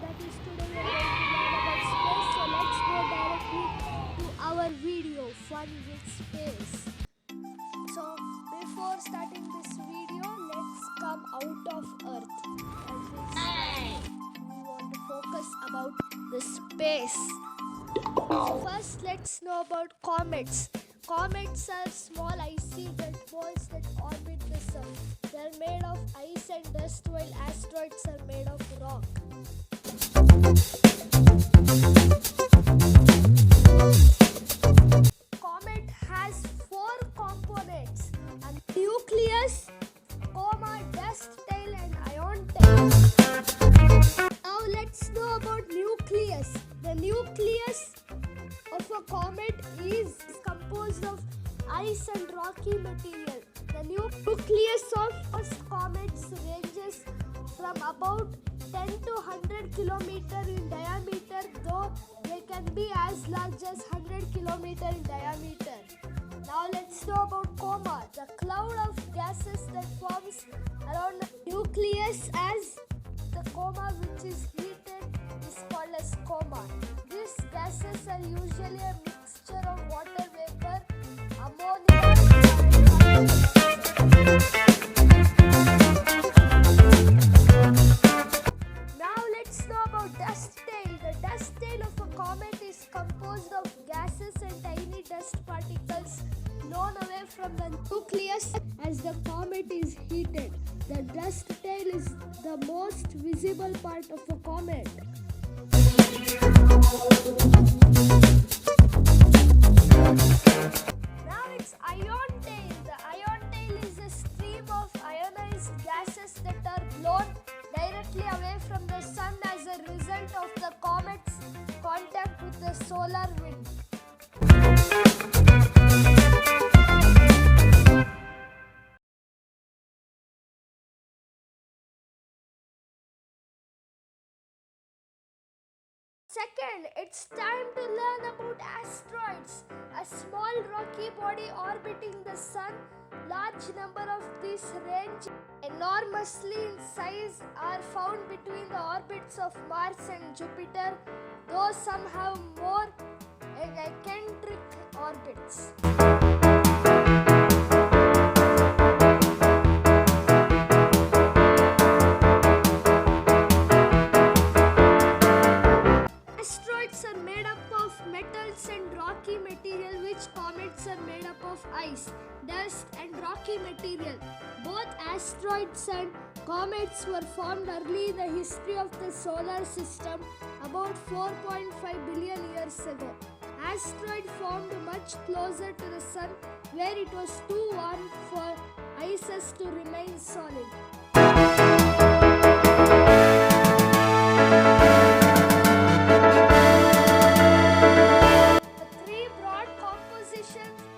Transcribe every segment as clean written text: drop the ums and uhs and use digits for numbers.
that is today we are going to learn about space. So let's go directly to our video, Fun with Space. So before starting this video, let's come out of Earth. We want to focus about the space. So first let's know about comets. Comets are small icy jet balls that orbit the sun. They are made of ice and dust, while asteroids are made of rock. Comet has four components: a nucleus, dust tail, and ion tail. Now let's know about nucleus. The nucleus of a comet is composed of ice and rocky material. The nucleus of most comets ranges from about 10 to 100 km in diameter, though they can be as large as 100 km in diameter. Now let's know about coma. The cloud of gases that forms around the nucleus as the coma, which is heated, is called as coma. These gases are usually a mixture of water vapor, ammonia, and now let's know about dust tail. The dust tail of a comet is composed of gases and tiny dust particles blown away from the nucleus as the comet is heated. The dust tail is the most visible part of a comet. Now it's ion tail. The ion tail is a stream of ionized gases that are blown directly away from the sun as a result of the comet's contact with the solar wind. Second, it's time to learn about asteroids. A small rocky body orbiting the sun. Large number of these range enormously in size are found between the orbits of Mars and Jupiter, though some have more eccentric orbits. Asteroids are made up of metals and rocky material, which comets are made up of ice, dust, and rocky material. Both asteroids and comets were formed early in the history of the solar system, about 4.5 billion years ago. Asteroid formed much closer to the sun, where it was too warm for ices to remain solid.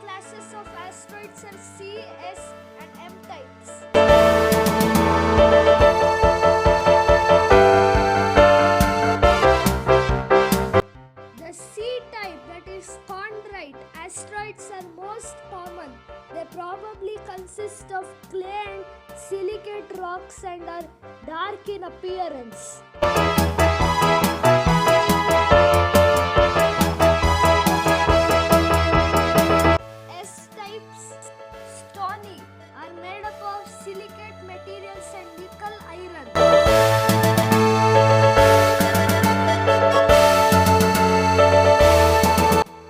Classes of asteroids are C, S, and M types. The C type, that is chondrite asteroids, are most common. They probably consist of clay and silicate rocks and are dark in appearance. Silicate materials and nickel iron.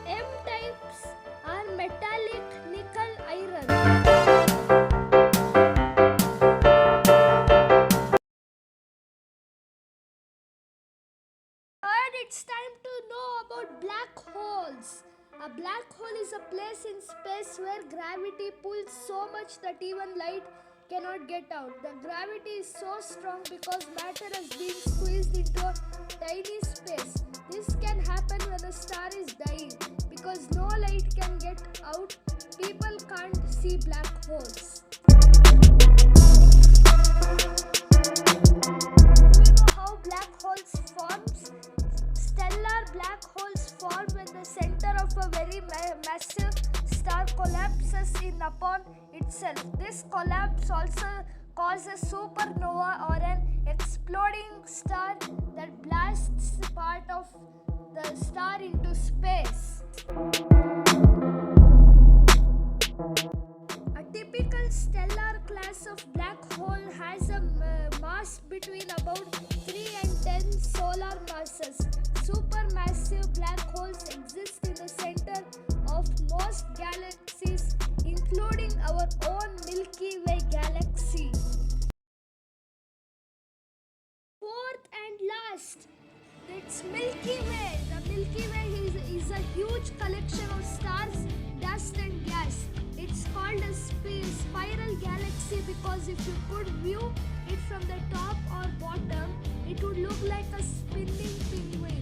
M types are metallic nickel iron. Third, it's time to know about black holes. A black hole is a place in space where gravity pulls so much that even light cannot get out. The gravity is so strong because matter has been squeezed into a tiny space. This can happen when a star is dying. Because no light can get out, people can't see black holes. Do you know how black holes form? Stellar black holes form when the center of a very massive star collapses in upon itself. This collapse also causes supernova or an exploding star that blasts star into space. A typical stellar class of black hole has a mass between about 3 and 10 solar masses. Supermassive black holes exist in the center of most galaxies, including our own Milky Way galaxy. Fourth and last, it's Milky Way. The Milky Way is a huge collection of stars, dust and gas. It's called a spiral galaxy because if you could view it from the top or bottom, it would look like a spinning penguin.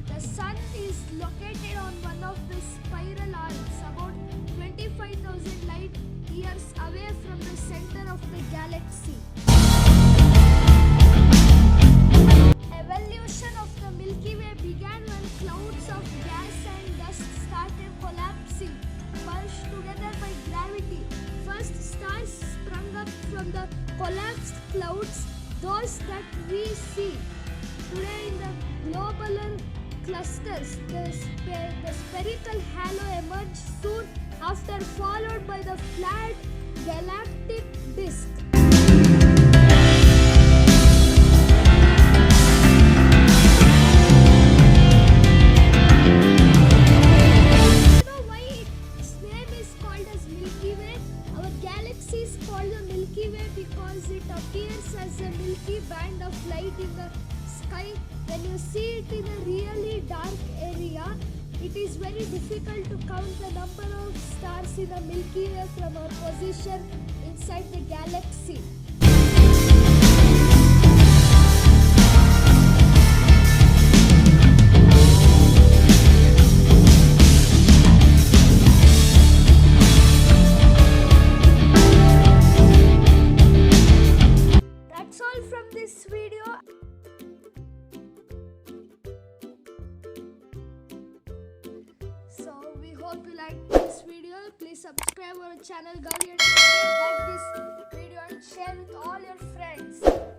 The sun is located on one of the spiral arcs, about 25,000 light years away from the center of the galaxy. Evolution of the Milky Way began when clouds of gas and dust started collapsing, pushed together by gravity. First stars sprung up from the collapsed clouds, those that we see today in the globular clusters. The spherical halo emerged soon after, followed by the flat galactic disk. Because it appears as a milky band of light in the sky. When you see it in a really dark area, it is very difficult to count the number of stars in the Milky Way from our position inside the galaxy. This video. So we hope you liked this video. Please subscribe our channel Gauri and like this video and share with all your friends.